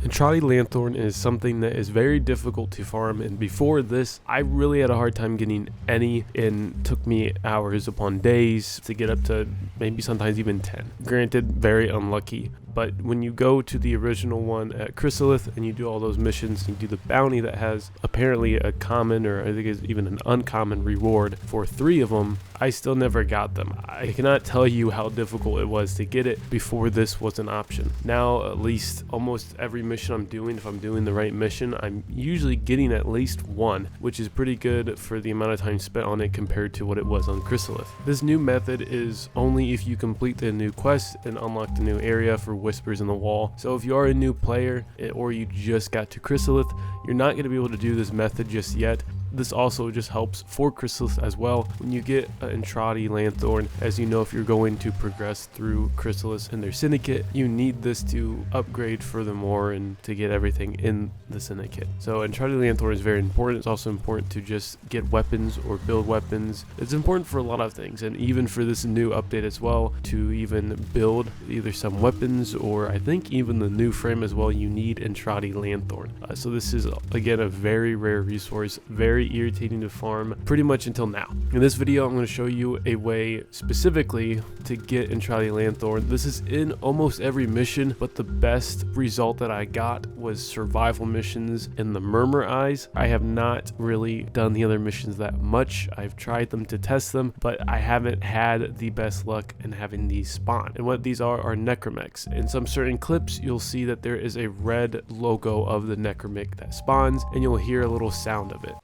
Entrati Lanthorn is something that is very difficult to farm, and before this I really had a hard time getting any, and took me hours upon days to get up to maybe sometimes even 10. Granted, very unlucky, but when you go to the original one at Chrysalith and you do all those missions, you do the bounty that has apparently a common, or I think it's even an uncommon reward for 3 of them, I still never got them. I cannot tell you how difficult it was to get it before this was an option. Now, at least almost every mission I'm doing, if I'm doing the right mission, I'm usually getting at least 1, which is pretty good for the amount of time spent on it compared to what it was on Chrysalith. This new method is only if you complete the new quest and unlock the new area for Whispers in the Wall. So if you are a new player or you just got to Chrysalith, you're not going to be able to do this method just yet. This also just helps for Chrysalith as well. When you get Entrati Lanthorn, as you know, if you're going to progress through Chrysalith and their syndicate, you need this to upgrade furthermore and to get everything in the syndicate. So Entrati Lanthorn is very important. It's also important to just get weapons or build weapons. It's important for a lot of things, and even for this new update as well, to even build either some weapons or I think even the new frame as well, you need Entrati Lanthorn. So this is again a very rare resource, very irritating to farm pretty much until now. In this video I'm going to show you a way specifically to get Entrati Lanthorn. This is in almost every mission, but the best result that I got was survival missions in the Murmur Eyes. I have not really done the other missions that much. I've tried them to test them, but I haven't had the best luck in having these spawn. And what these are necromechs. In some certain clips you'll see that there is a red logo of the necromech that spawns, and you'll hear a little sound of it.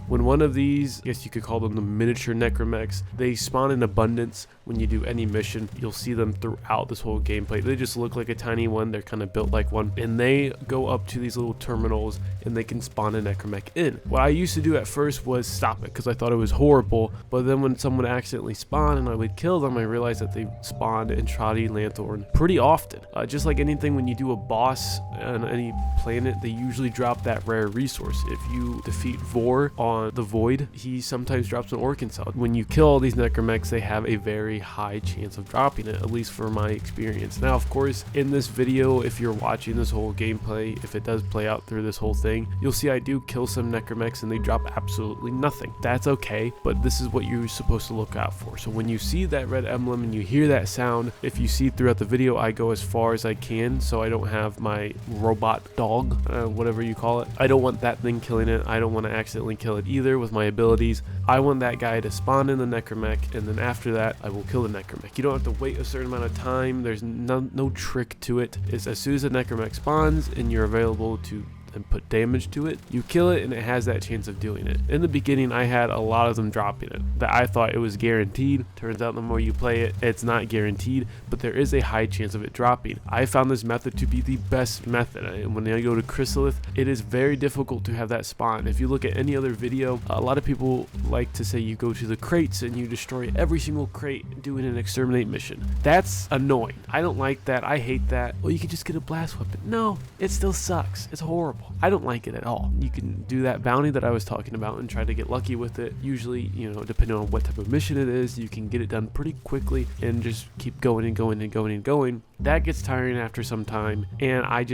When one of these, I guess you could call them the miniature necromechs, they spawn in abundance when you do any mission. You'll see them throughout this whole gameplay. They just look like a tiny one. They're kind of built like one, and they go up to these little terminals and they can spawn a necromech in. What I used to do at first was stop it because I thought it was horrible, but then when someone accidentally spawned and I would kill them, I realized that they spawned Entrati Lanthorn pretty often. Just like anything, when you do a boss on any planet, they usually drop that rare resource. If you defeat Vor on the Void, he sometimes drops an Orkin Cell. When you kill all these necromechs, they have a very high chance of dropping it, at least for my experience. Now, of course, in this video, if you're watching this whole gameplay, if it does play out through this whole thing, you'll see I do kill some necromechs and they drop absolutely nothing. That's okay, but this is what you're supposed to look out for. So when you see that red emblem and you hear that sound, if you see throughout the video, I go as far as I can so I don't have my robot dog, whatever you call it. I don't want that thing killing it. I don't want to accidentally kill it either with my abilities. I want that guy to spawn in the necromech, and then after that I will kill the necromech. You don't have to wait a certain amount of time. There's no trick to it. It's as soon as the necromech spawns and you're available to and put damage to it, you kill it and it has that chance of doing it. In the beginning I had a lot of them dropping it, that I thought it was guaranteed. Turns out the more you play it, it's not guaranteed, but there is a high chance of it dropping. I found this method to be the best method, and when I go to Chrysalith, it is very difficult to have that spawn. If you look at any other video, a lot of people like to say you go to the crates and you destroy every single crate doing an exterminate mission. That's annoying. I don't like that. I hate that. Well, you can just get a blast weapon. No, it still sucks. It's horrible. I don't like it at all. You can do that bounty that I was talking about and try to get lucky with it. Usually, you know, depending on what type of mission it is, you can get it done pretty quickly and just keep going and going and going and going. That gets tiring after some time, and I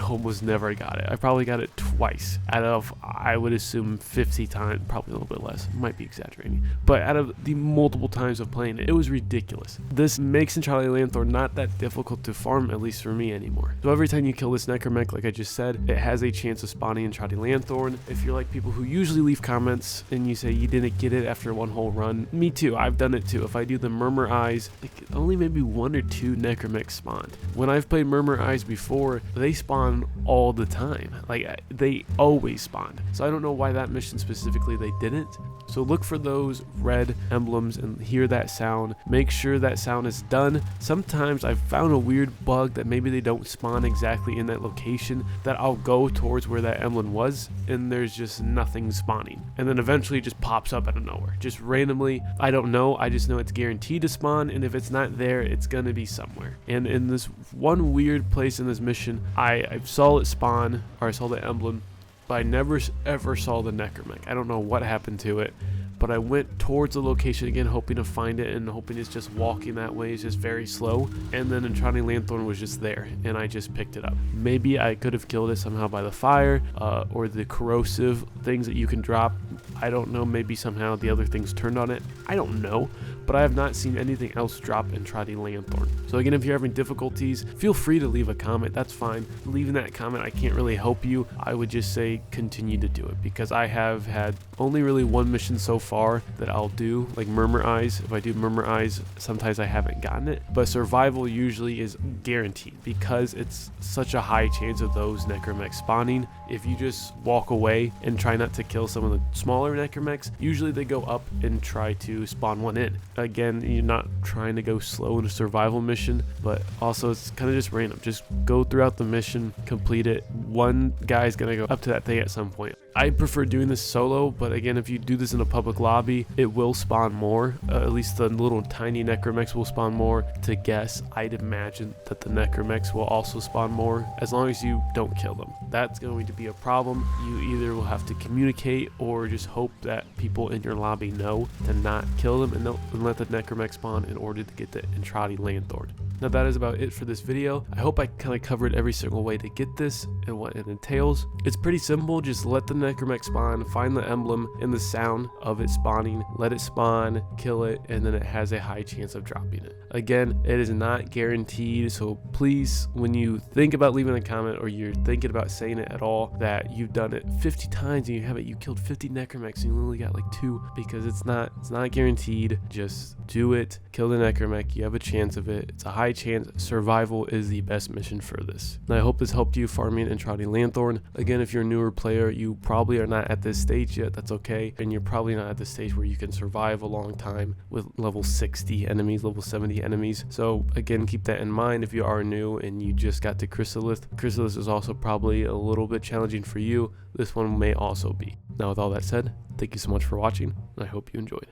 almost never got it. I probably got it twice out of, I would assume, 50 times, probably a little bit less, might be exaggerating, but out of the multiple times of playing it, it was ridiculous. This makes Entrati Lanthorn not that difficult to farm, at least for me anymore. So every time you kill this necromech, like I just said, it has a chance of spawning Entrati Lanthorn. If you're like people who usually leave comments and you say you didn't get it after one whole run, me too, I've done it too. If I do the Murmur Eyes, like only maybe 1 or 2 necromechs spawned. When I've played Murmur Eyes before, they spawn all the time. Like, they always spawned. So I don't know why that mission specifically they didn't. So look for those red emblems and hear that sound. Make sure that sound is done. Sometimes I've found a weird bug that maybe they don't spawn exactly in that location, that I'll go towards where that emblem was and there's just nothing spawning. And then eventually it just pops up out of nowhere. Just randomly. I don't know. I just know it's guaranteed to spawn, and if it's not there, it's gonna be somewhere. And in this one weird place in this mission, I saw it spawn, or I saw the emblem, but I never ever saw the necromech. I don't know what happened to it, but I went towards the location again, hoping to find it and hoping it's just walking that way. It's just very slow. And then Entrati Lanthorn was just there, and I just picked it up. Maybe I could have killed it somehow by the fire or the corrosive things that you can drop. I don't know. Maybe somehow the other things turned on it. I don't know. But I have not seen anything else drop Entrati Lanthorn. So again, if you're having difficulties, feel free to leave a comment. That's fine. Leaving that comment, I can't really help you. I would just say continue to do it, because I have had only really one mission so far that I'll do, like Murmur Eyes. If I do Murmur Eyes, sometimes I haven't gotten it, but survival usually is guaranteed because it's such a high chance of those necromechs spawning. If you just walk away and try not to kill some of the smaller necromechs, usually they go up and try to spawn one in. Again, you're not trying to go slow in a survival mission, but also it's kind of just random. Just go throughout the mission, complete it. One guy's gonna go up to that thing at some point. I prefer doing this solo, but again, if you do this in a public lobby, it will spawn more. At least the little tiny necromechs will spawn more. To guess, I'd imagine that the necromechs will also spawn more, as long as you don't kill them. That's going to be a problem. You either will have to communicate or just hope that people in your lobby know to not kill them and let the necromech spawn in order to get the Entrati Lanthorn. Now that is about it for this video. I hope I kind of covered every single way to get this and what it entails. It's pretty simple. Just let the necromech spawn, find the emblem and the sound of it spawning, let it spawn, kill it, and then it has a high chance of dropping it. Again, it is not guaranteed, so please, when you think about leaving a comment or you're thinking about saying it at all, that you've done it 50 times and you killed 50 necromechs and you only got like 2, because it's not guaranteed. Just do it, kill the necromech, you have a chance of it. It's a high chance. Survival is the best mission for this. And I hope this helped you farming Entrati Lanthorn. Again, if you're a newer player, you probably are not at this stage yet. That's okay. And you're probably not at the stage where you can survive a long time with level 60 enemies, level 70 enemies. So again, keep that in mind if you are new and you just got to Chrysalis. Chrysalis is also probably a little bit challenging for you. This one may also be. Now with all that said, thank you so much for watching, and I hope you enjoyed.